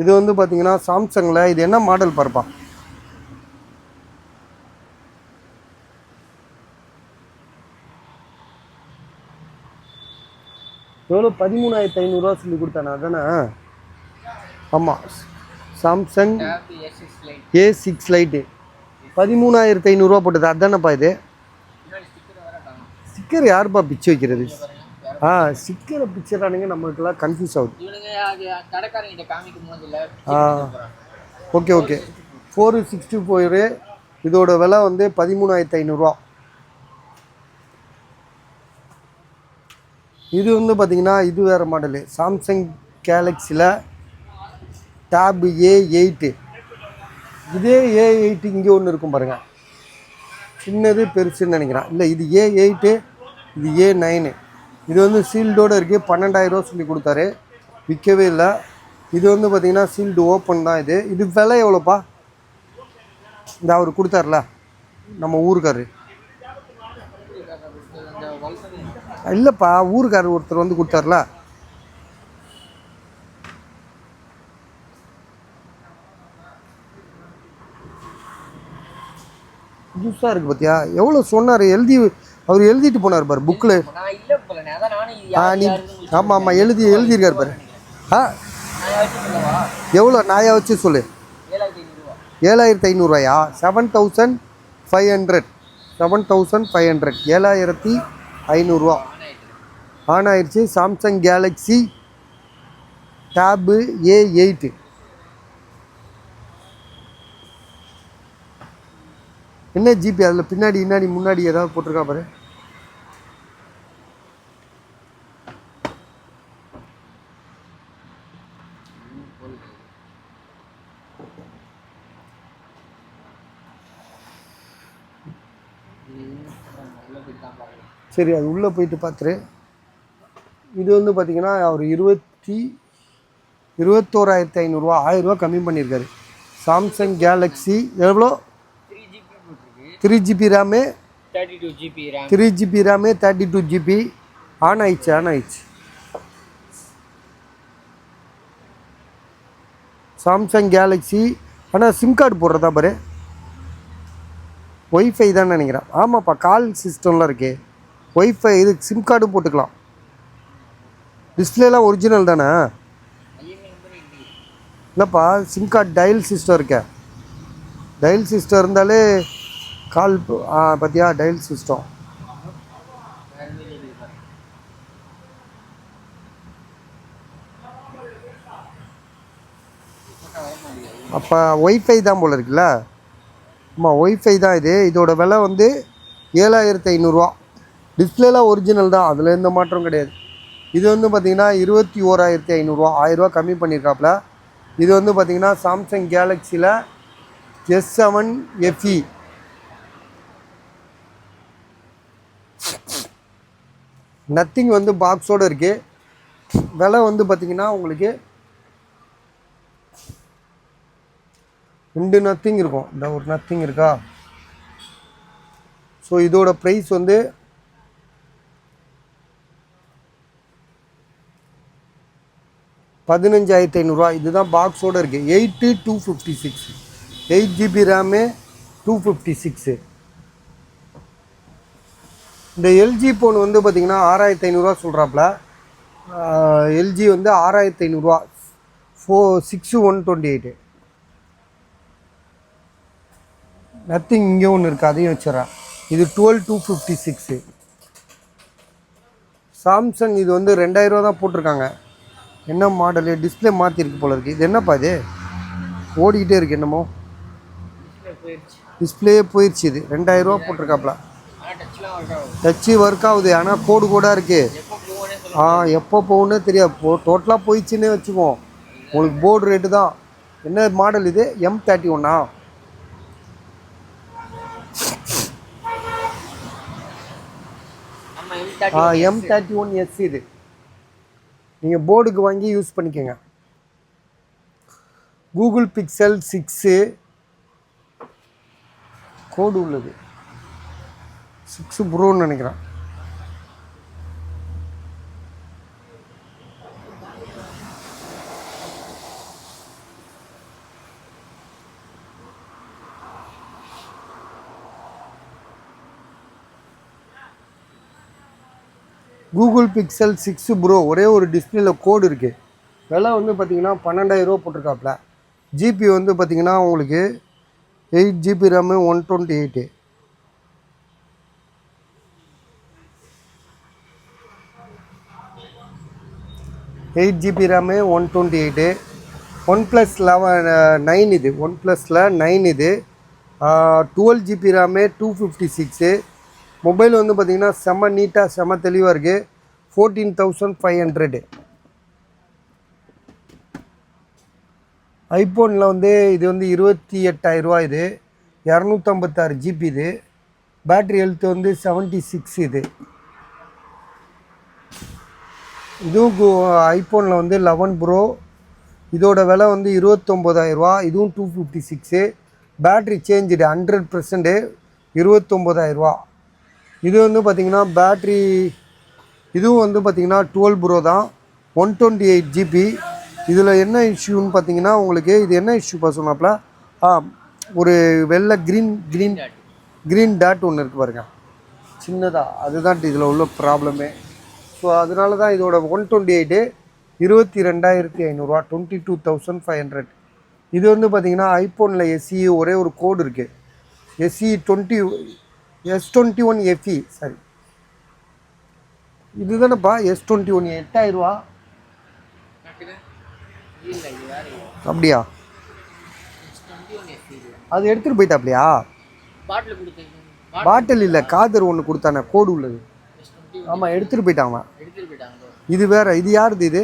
இது வந்து பார்த்தீங்கன்னா சாம்சங்கில் இது என்ன மாடல் பாருப்பா. எவ்வளோ? 13,500 சொல்லி கொடுத்தானே, அதானே? ஆமாம். சாம்சங் A6 லைட்டு 13,500 போட்டது, அதுதானேப்பா இது? ஸ்டிக்கர் யாருப்பா பிச்சு வைக்கிறது? ஸ்டிக்கரை பிக்சரானுங்க, நம்மளுக்கெல்லாம் கன்ஃபியூஸ் ஆகுது. Okay okay. 464. இதோட விலை வந்து 13,500. இது வந்து பார்த்திங்கன்னா இது வேறு மாடலு. Samsung கேலக்ஸியில் tape A8. இதே A8 இங்கே ஒன்று இருக்கும் பாருங்கள், சின்னது பெருசுன்னு நினைக்கிறேன். இல்லை, இது A8, இது A9. இது வந்து சீல்டோடு இருக்குது. 12,000 சொல்லி கொடுத்தாரு, விற்கவே இல்லை. இது வந்து பார்த்திங்கன்னா சீல்டு ஓப்பன் தான். இது விலை எவ்வளோப்பா? இந்த அவர் கொடுத்தார்ல நம்ம ஊருக்காரரு. இல்லைப்பா, ஊருக்காரர் ஒருத்தர் வந்து கொடுத்தார்ல. புதுசாக இருக்குது பார்த்தியா? எவ்வளோ சொன்னார்? அவர் எழுதிட்டு போனார் பாரு புக்கில். நீ ஆமாம் ஆமாம் எழுதியிருக்கார் பாரு. எவ்வளோ நாயா வச்சு சொல்லு. 7,500. 7,500. 7,500. 7,500 ஆன் ஆயிடுச்சு. Samsung Galaxy tab A8. என்ன ஜிபி? அதில் பின்னாடி முன்னாடி ஏதாவது போட்டிருக்கா பாரு. உள்ள போயிட்டு தான் பார்க்கலாம். சரி, அது உள்ளே போயிட்டு பார்த்துரு. இது வந்து பார்த்தீங்கன்னா அவர் 21,500 1000 கம்மி பண்ணியிருக்காரு. சாம்சங் கேலக்ஸி எவ்வளோ? 3GB போட்டிருக்கு. 3GB RAM, 32GB RAM. 3GB RAM, 32GB. On ஆயிடுச்சு. Samsung Galaxy. ஆனால் சிம் கார்டு போடுறதா பாரு, ஒய்ஃபை தான் நினைக்கிறேன். ஆமாப்பா, கால் சிஸ்டம்லாம் இருக்கு. ஒய்ஃபை இது சிம் கார்டும் போட்டுக்கலாம். டிஸ்பிளேலாம் ஒரிஜினல் தானே? இல்லைப்பா, சிம் கார்டு டயல் சிஸ்டம் இருக்க. டயல் சிஸ்டம் இருந்தாலே கால் பார்த்தியா, டயல் சிஸ்டம். அப்போ ஒய்ஃபை தான் போல் இருக்குல்ல. ஆமாம், ஒய்ஃபை தான் இது. இதோட விலை வந்து 7500. டிஸ்பிளேலாம் ஒரிஜினல் தான், அதில் எந்த மாற்றம் கிடையாது. இது வந்து பார்த்திங்கன்னா 21,500, 1000 கம்மி பண்ணியிருக்காப்புல. இது வந்து பார்த்திங்கன்னா சாம்சங் கேலக்ஸியில் S7 FE. நத்திங் வந்து பாக்ஸோடு இருக்குது. விலை வந்து பார்த்திங்கன்னா உங்களுக்கு 2 நத்திங் இருக்கும். இந்த ஒரு நத்திங் இருக்கா. ஸோ இதோட ப்ரைஸ் வந்து 15,500. இதுதான் பாக்ஸோடு இருக்குது. 8,256, 8GB ரேமு, 256. இந்த எல்ஜி ஃபோன் வந்து பார்த்திங்கன்னா 6,500 சொல்கிறாப்புல. எல்ஜி வந்து 6,500, 6128. நத்திங் இங்கே ஒன்று இருக்குது, அதையும் வச்சுறேன். இது 12,256. சாம்சங் இது வந்து 2000 தான் போட்டிருக்காங்க. என்ன மாடலு, டிஸ்பிளே மாற்றிருக்கு போல இருக்குது. இது என்னப்பா இது ஓடிக்கிட்டே இருக்குது என்னமோ, டிஸ்பிளே போயிடுச்சு. இது 2000 போட்டிருக்காப்புல. டச்சு ஒர்க் ஆகுது, ஆனால் கோடாக இருக்குது. எப்போ போகுன்னே தெரியாது. டோட்டலாக போயிடுச்சுன்னே வச்சுக்குவோம். உங்களுக்கு போர்டு ரேட்டு தான். என்ன மாடல் இது? M31. M31S. இது நீங்கள் போர்டுக்கு வாங்கி யூஸ் பண்ணிக்கோங்க. கூகுள் பிக்சல் 6 கோடு உள்ளது. 6 ப்ரோன்னு நினைக்கிறேன். கூகுள் பிக்சல் 6 ப்ரோ ஒரே ஒரு டிஸ்பிளேல கோடு இருக்குது. விலை வந்து பார்த்திங்கன்னா 12,000 போட்டிருக்காப்புல. ஜிபி வந்து பார்த்திங்கன்னா உங்களுக்கு 8GB RAM, 128. Eight GB RAM, 128. OnePlus 9 இது. OnePlusல 9 இது. 12GB RAM, 256. மொபைல் வந்து பார்த்திங்கன்னா செம்ம நீட்டாக செம்ம தெளிவாக இருக்குது. 14,500. ஐஃபோனில் வந்து இது வந்து 28,000. இது 256 GB. இது பேட்ரி ஹெல்த் வந்து 76. இதுவும் ஐஃபோனில் வந்து 11 ப்ரோ. இதோட விலை வந்து 29,000. இதுவும் 256. Battery change 100%, 29,000. இது வந்து பார்த்திங்கன்னா பேட்ரி, இதுவும் வந்து பார்த்திங்கன்னா 12 ப்ரோ தான், 128 GB. இதில் என்ன இஷ்யூன்னு பார்த்தீங்கன்னா உங்களுக்கு, இது என்ன இஷ்யூப்பா சொன்னாப்புல, ஒரு வெள்ளை க்ரீன் டாட் ஒன்று இருக்குது பாருங்க, சின்னதாக. அதுதான் இதில் உள்ள ப்ராப்ளமே. ஸோ அதனால தான் இதோட 128 22,500, 22,500. இது வந்து பார்த்திங்கன்னா ஐஃபோனில் SE ஒரே ஒரு கோடு இருக்குது, S21 FE. சரி, இது தானேப்பா S21. 8,000. அப்படியா? அது எடுத்துகிட்டு போயிட்டாப்லையா? பாட்டில் இல்லை, காதர் ஒன்று கொடுத்தானே கோடு உள்ளது. ஆமாம், எடுத்துகிட்டு போயிட்டாங்க. இது வேற. இது யாருது இது?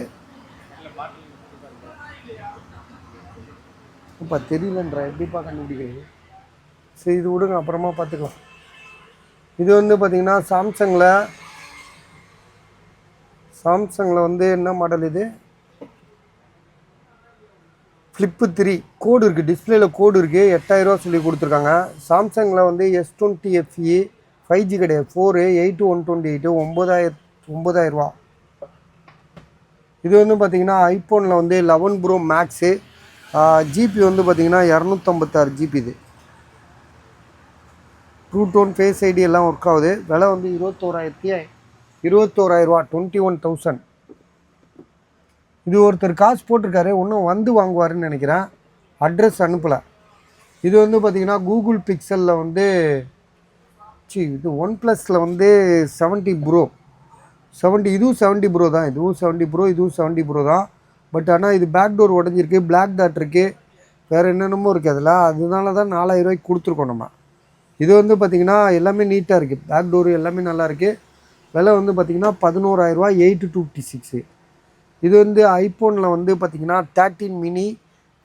இப்போ தெரியலன்ற எப்படிப்பா கண்டுபிடிக்கிறது? சரி, இது விடுங்க, அப்புறமா பார்த்துக்கலாம். இது வந்து பார்த்தீங்கன்னா சாம்சங்கில் வந்து என்ன மாடல் இது, ஃப்ளிப்பு 3 கோடு இருக்குது, டிஸ்பிளேல கோடு இருக்குது, 8000 சொல்லி கொடுத்துருக்காங்க. சாம்சங்கில் வந்து S20FE 5G கிடையாது, 4 8128 9000 இது வந்து பார்த்தீங்கன்னா ஐஃபோனில் வந்து 11 ப்ரோ மேக்ஸு. ஜிபி வந்து பார்த்தீங்கன்னா 256 ஜிபி. இது ட்ரூ டோன் ஃபேஸ் ஐடி எல்லாம் ஒர்க் ஆகுது. விலை வந்து 21,000 21,000. இது ஒருத்தர் காசு போட்டிருக்காரு, இன்னும் வந்து வாங்குவாருன்னு நினைக்கிறேன், அட்ரஸ் அனுப்பலை. இது வந்து பார்த்திங்கன்னா கூகுள் பிக்சலில் வந்து இது ஒன் ப்ளஸில் வந்து 70 ப்ரோ 70, இதுவும் 70 ப்ரோ தான், இதுவும் 70 ப்ரோ தான். பட் ஆனால் இது பேக் டோர் உடஞ்சிருக்கு, பிளாக் டாட் இருக்குது, வேறு என்னென்னமோ இருக்குது அதில். அதனால தான் 4000 கொடுத்துருக்கோம் நம்ம. இது வந்து பார்த்திங்கன்னா எல்லாமே நீட்டாக இருக்குது, பேக் டோரு எல்லாமே நல்லா இருக்குது. விலை வந்து பார்த்திங்கன்னா 11,000 8256. இது வந்து ஐஃபோனில் வந்து பார்த்திங்கன்னா 13 மினி,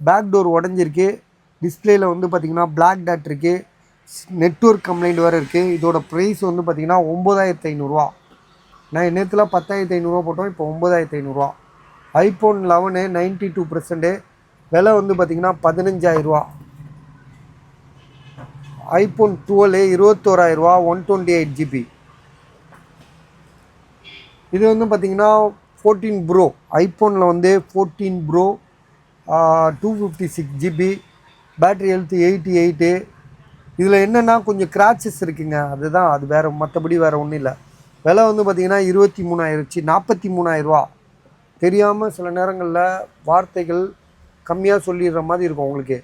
பேக் டோர் உடஞ்சிருக்கு, டிஸ்பிளேயில் வந்து பார்த்திங்கன்னா பிளாக் டாட் இருக்குது, நெட்வொர்க் கம்ப்ளைண்ட் வேறு இருக்குது. இதோட ப்ரைஸ் வந்து பார்த்திங்கன்னா 9,500. நான் நேற்றுலாம் 10,500 போட்டோம், இப்போ 9,500. ஐஃபோன் 11 92%, விலை வந்து பார்த்திங்கன்னா 15,000. IPhone 12 21,000 128 GB. இது வந்து பார்த்திங்கன்னா 14 ப்ரோ, ஐஃபோனில் வந்து 14 ப்ரோ 256 ஜிபி, பேட்ரி ஹெல்த் 88. இதில் என்னென்னா கொஞ்சம் கிராச்சஸ் இருக்குங்க, அதுதான், அது வேறு, மற்றபடி வேறு ஒன்றும் இல்லை. விலை வந்து பார்த்திங்கன்னா 43,000 தெரியாமல் சில நேரங்களில் வார்த்தைகள் கம்மியாக சொல்லிடுற மாதிரி இருக்கும், உங்களுக்கு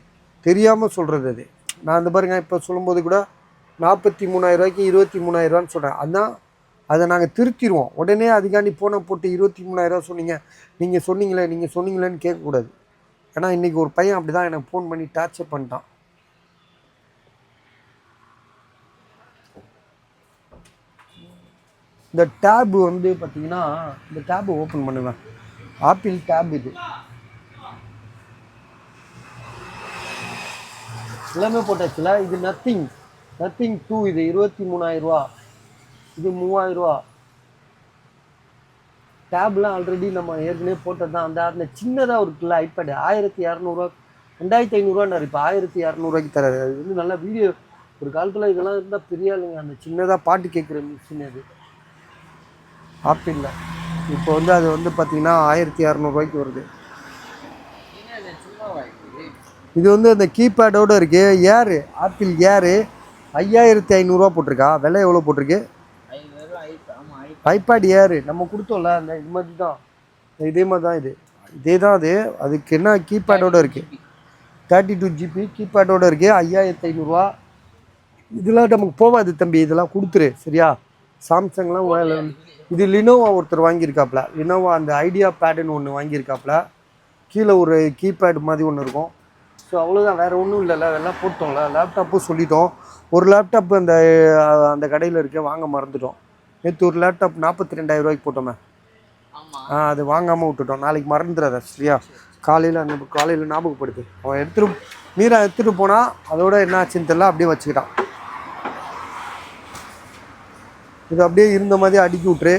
தெரியாமல் சொல்கிறது அது. நான் இந்த பாருங்க இப்போ சொல்லும்போது கூட 43,000 23,000 சொல்கிறேன். அதுதான், அதை நாங்கள் திருத்திடுவோம் உடனே. அதுக்காண்டி போன போட்டு 23,000 சொன்னீங்க, நீங்கள் சொன்னீங்களேன்னு கேட்கக்கூடாது. ஏன்னா இன்றைக்கி ஒரு பையன் அப்படி தான் எனக்கு ஃபோன் பண்ணி டார்ச்சர் பண்ணிட்டான். இந்த டேப் வந்து பார்த்திங்கன்னா, இந்த டேபு ஓப்பன் பண்ணுவேன், ஆப்பிள் டேப். இது எல்லாமே போட்டாச்சுல. இது நத்திங் 2, இது 23,000, இது 3,000. டேப்லாம் ஆல்ரெடி நம்ம ஏற்கனவே போட்டது தான். அந்த சின்னதாக இருக்குல்ல ஐபேடு 1,200 2,500 இப்போ 1,200 தராது. அது வந்து நல்லா வீடியோ, ஒரு காலத்தில் இதெல்லாம் இருந்தால் பெரிய இல்லைங்க, அந்த சின்னதாக பாட்டு கேட்குற மிஷின் அது ஆப்பிளில். இப்போ வந்து அது வந்து பார்த்திங்கன்னா 1,200 வருது. இது வந்து அந்த கீபேடோடு இருக்குது. ஏரு, ஆப்பிள் ஏரு 5,500 போட்டிருக்கா. விலை எவ்வளோ போட்டிருக்கு? ஐபேட் ஏரு நம்ம கொடுத்தோம்ல, அந்த இது மாதிரி தான், இதே மாதிரி தான் இதே தான் அது. அதுக்கு என்ன கீபேடோடு இருக்குது, 32 ஜிபி கீபேடோடு இருக்குது, 5,500. இதெல்லாம் நமக்கு போகாது தம்பி, இதெல்லாம் கொடுத்துரு சரியா. சாம்சங்லாம் இது லினோவா ஒருத்தர் வாங்கியிருக்காப்புல, லினோவா அந்த ஐடியா பேடுன்னு ஒன்று வாங்கியிருக்காப்புல. கீழே ஒரு கீபேடு மாதிரி ஒன்று இருக்கும். ஸோ அவ்வளோதான், வேறு ஒன்றும் இல்லைல்ல, அதெல்லாம் போட்டோம்ல. லேப்டாப்பும் சொல்லிட்டோம். ஒரு லேப்டாப் அந்த கடையில் இருக்க வாங்க மறந்துட்டோம். நேற்று ஒரு லேப்டாப் 42,000 போட்டோமே, அது வாங்காமல் விட்டுட்டோம். நாளைக்கு மறந்துடாத சரியா. காலையில் ஞாபகப்படுத்து. அவன் எடுத்துகிட்டு போனால் அதோட என்ன ஆச்சுன்னு தெரியல, அப்படியே வச்சுக்கிட்டான். இது அப்படியே இருந்த மாதிரி அடுக்கி விட்டுரு,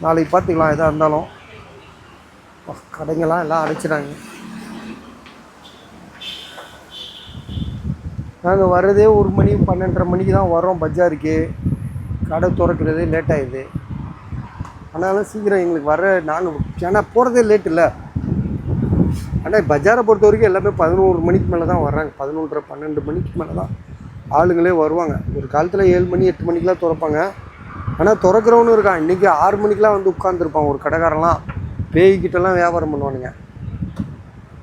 நாளைக்கு பார்த்துக்கலாம் எதாக இருந்தாலும். கடைங்கெல்லாம் எல்லாம் அடைச்சிட்டாங்க. நாங்கள் வர்றதே 1 மணி 12:30 மணிக்கு தான் வரோம் பஜாருக்கு. கடை திறக்கிறது லேட் ஆகிடுது. ஆனாலும் சீக்கிரம் எங்களுக்கு நாங்கள் ஏன்னா போகிறதே லேட் இல்லை. ஆனால் பஜாரை பொறுத்த வரைக்கும் எல்லாமே 11 மணிக்கு மேலே தான் வர்றாங்க. 11:30 12 மணிக்கு மேலே தான் ஆளுங்களே வருவாங்க. ஒரு காலத்தில் 7 மணி 8 மணிக்கெலாம் திறப்பாங்க. ஆனால் திறக்கிறவனும் இருக்கான். இன்றைக்கி 6 மணிக்கெலாம் வந்து உட்காந்துருப்பான் ஒரு கடைக்காரெல்லாம். பேய்கிட்டலாம் வியாபாரம் பண்ணுவானுங்க.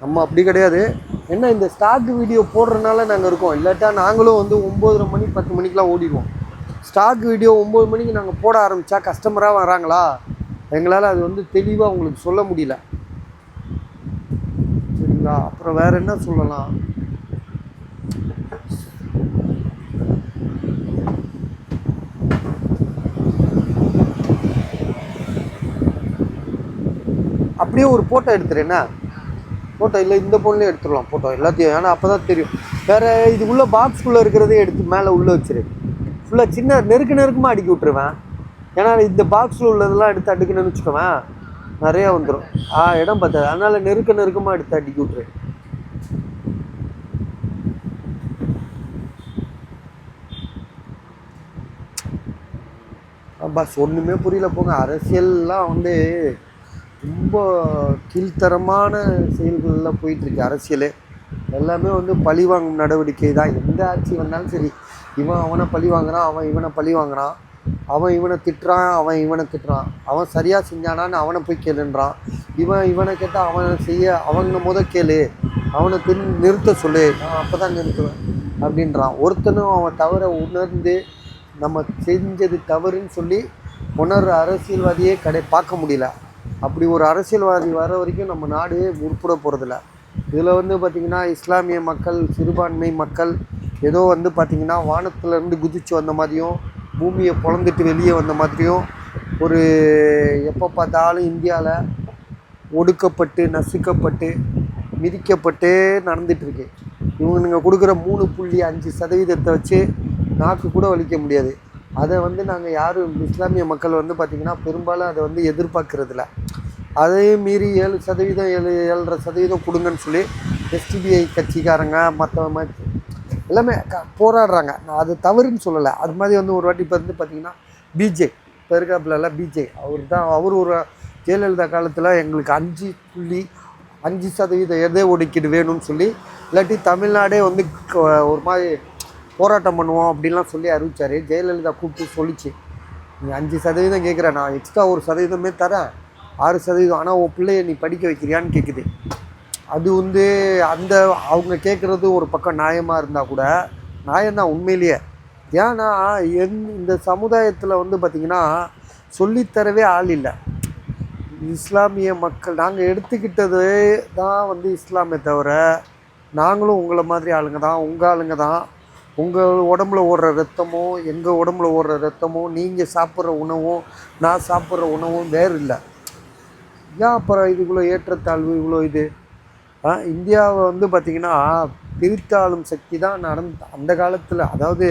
நம்ம அப்படி கிடையாது. என்ன இந்த ஸ்டாக் வீடியோ போடுறதுனால நாங்கள் இருக்கோம், இல்லாட்டா நாங்களும் வந்து 9:30 மணி 10 மணிக்கெலாம் ஓடிடுவோம். ஸ்டாக் வீடியோ 9 மணிக்கு நாங்கள் போட ஆரம்பித்தா கஸ்டமராக வராங்களா, எங்களால் அது வந்து தெளிவாக உங்களுக்கு சொல்ல முடியல சரிங்களா. அப்புறம் வேறு என்ன சொல்லலாம், அப்படியே ஒரு ஃபோட்டோ எடுத்துறேன்னா, ஃபோட்டோ இல்லை இந்த ஃபோன்லேயே எடுத்துடலாம் ஃபோட்டோ எல்லாத்தையும். ஏன்னா அப்போ தான் தெரியும். வேறு இதுக்குள்ளே பாக்ஸ்குள்ளே இருக்கிறதே எடுத்து மேலே உள்ளே வச்சிரு, ஃபுல்லாக சின்ன நெருக்கமாக அடுக்கி விட்ருவேன். ஏன்னா இந்த பாக்ஸில் உள்ளதெல்லாம் எடுத்து அடுக்கணும்னு வச்சுக்கோவேன், நிறையா வந்துடும். இடம் பார்த்தாது. அதனால் நெருக்கமாக எடுத்து அடுக்கி விட்ருவேன். பஸ் ஒன்றுமே புரியல போங்க. அரசியல்லாம் வந்து ரொம்ப கீழ்த்தரமான செயல்களில் போயிட்டுருக்கு அரசியல். எல்லாமே வந்து பழிவாங்கும் நடவடிக்கை தான். எந்த ஆட்சி வந்தாலும் சரி, இவன் அவனை பழி வாங்குறான், அவன் இவனை பழி வாங்குறான், அவன் இவனை திட்டுறான், அவன் இவனை திட்டுறான், அவன் சரியாக செஞ்சானான்னு அவனை போய் கேளுன்றான், இவனை கேட்டால் அவனை செய்ய அவங்க கேளு, அவனை நிறுத்த சொல்லு, நான் அப்போ தான் நிறுத்துவேன் அப்படின்றான். ஒருத்தனும் அவன் தவறை உணர்ந்து நம்ம செஞ்சது தவறுன்னு சொல்லி உணர்கிற அரசியல்வாதியே பார்க்க முடியல. அப்படி ஒரு அரசியல்வாதி வர வரைக்கும் நம்ம நாடு உருப்பட போகிறதில்ல. இதில் வந்து பார்த்திங்கன்னா இஸ்லாமிய மக்கள், சிறுபான்மை மக்கள் ஏதோ வந்து பார்த்திங்கன்னா வானத்துலேருந்து குதித்து வந்த மாதிரியும், பூமியை பொழந்துட்டு வெளியே வந்த மாதிரியும், ஒரு எப்போ பார்த்தாலும் இந்தியாவில் ஒடுக்கப்பட்டு நசுக்கப்பட்டு மிதிக்கப்பட்டே நடந்துகிட்ருக்கு. இவங்க கொடுக்குற 3.5% வச்சு நாக்கு கூட வலிக்க முடியாது. அதை வந்து நாங்கள் யாரும் இஸ்லாமிய மக்கள் வந்து பார்த்திங்கன்னா பெரும்பாலும் அதை வந்து எதிர்பார்க்குறதில்ல. அதையும் மீறி 7%, 7.5% கொடுங்கன்னு சொல்லி எஸ்டிபிஐ கட்சிக்காரங்க மற்ற எல்லாமே போராடுறாங்க. நான் அது தவறுன்னு சொல்லலை. அது மாதிரி வந்து ஒரு வாட்டி இப்போ வந்து பார்த்திங்கன்னா பிஜே இப்போ இருக்காப்புல பிஜே அவர் ஒரு ஜெயலலிதா காலத்தில் எங்களுக்கு 5.5% எதே ஒதுக்கீடு வேணும்னு சொல்லி, இல்லாட்டி தமிழ்நாடே வந்து ஒரு மாதிரி போராட்டம் பண்ணுவோம் அப்படின்லாம் சொல்லி அறிவிச்சார். ஜெயலலிதா கூப்பிட்டு சொல்லிச்சு, நீ 5% கேட்குற, நான் எக்ஸ்ட்ரா 1% தரேன், 6%. ஆனால் உன் பிள்ளைய நீ படிக்க வைக்கிறியான்னு கேட்குது. அது வந்து அவங்க கேட்குறது ஒரு பக்கம் நியாயமாக இருந்தால் கூட நியாயம்தான் உண்மையிலேயே. ஏன்னா இந்த சமுதாயத்தில் வந்து பார்த்திங்கன்னா சொல்லித்தரவே ஆள் இல்லை. இஸ்லாமிய மக்கள் நாங்கள் எடுத்துக்கிட்டது தான் வந்து இஸ்லாமே தவிர, நாங்களும் உங்களை மாதிரி ஆளுங்க தான், உங்கள் ஆளுங்க தான். உங்கள் உடம்புல ஓடுற ரத்தமோ எங்கள் உடம்புல ஓடுற ரத்தமோ, நீங்கள் சாப்பிட்ற உணவும் நான் சாப்பிட்ற உணவும் வேறு இல்லை. ஏன் அப்புறம் இது இவ்வளோ ஏற்றத்தாழ்வு, இவ்வளோ இது? இந்தியாவை வந்து பார்த்திங்கன்னா பிரித்தாளும் சக்தி தான் அந்த காலத்தில். அதாவது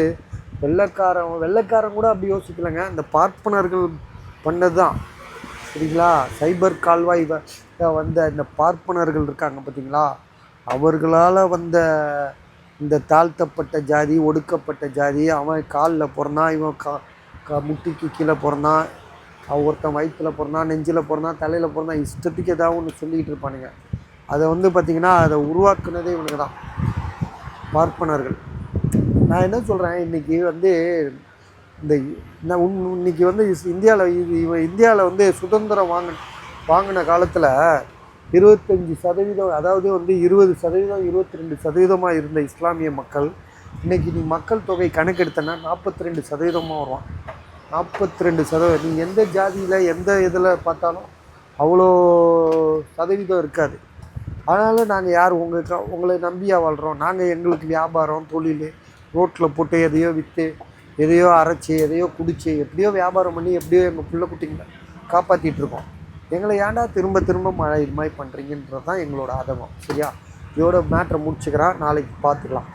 வெள்ளைக்காரன் கூட அப்படி யோசிக்கலைங்க. இந்த பார்ப்பனர்கள் பண்ணது தான், சரிங்களா? சைபர் கால்வாய் வந்த இந்த பார்ப்பனர்கள் இருக்காங்க பார்த்திங்களா, அவர்களால் வந்த இந்த தாழ்த்தப்பட்ட ஜாதி, ஒடுக்கப்பட்ட ஜாதி, அவன் காலில் பிறந்தான், இவன் முட்டிக்கு கீழே பிறந்தான், ஒருத்தன் வயிற்றில் பிறந்தான், நெஞ்சில் பிறந்தான், தலையில் பிறந்தான், இஷ்டத்துக்கு ஏதாவது ஒன்று சொல்லிக்கிட்டு இருப்பானுங்க. அதை வந்து பார்த்திங்கன்னா அதை உருவாக்குனதே இவனுக்கு தான், பார்ப்பனர்கள். நான் என்ன சொல்கிறேன், இன்றைக்கி வந்து இன்றைக்கி வந்து இந்தியாவில் வந்து சுதந்திரம் வாங்கின காலத்தில் 25%, அதாவது வந்து 20%, 22% இருந்த இஸ்லாமிய மக்கள் இன்றைக்கி நீ மக்கள் தொகை கணக்கெடுத்தனா 42% வருவான். 42%. நீ எந்த ஜாதியில் எந்த இதில் பார்த்தாலும் அவ்வளோ சதவீதம் இருக்காது. ஆனாலும் நாங்கள் யார் உங்களை நம்பியாக வாழ்கிறோம். நாங்கள் எங்களுக்கு வியாபாரம், தொழில், ரோட்டில் போட்டு எதையோ விற்று, எதையோ அரைச்சி, எதையோ குடித்து, எப்படியோ வியாபாரம் பண்ணி எப்படியோ எங்கள் பிள்ளை குட்டிங்களை காப்பாற்றிட்டுருக்கோம். எங்களை ஏன்டா திரும்ப இது மாதிரி பண்ணுறீங்கன்றது தான் எங்களோட ஆதங்கம். சரியா? இதோட மேட்ரை முடிச்சுக்கிறேன், நாளைக்கு பார்த்துக்கலாம்.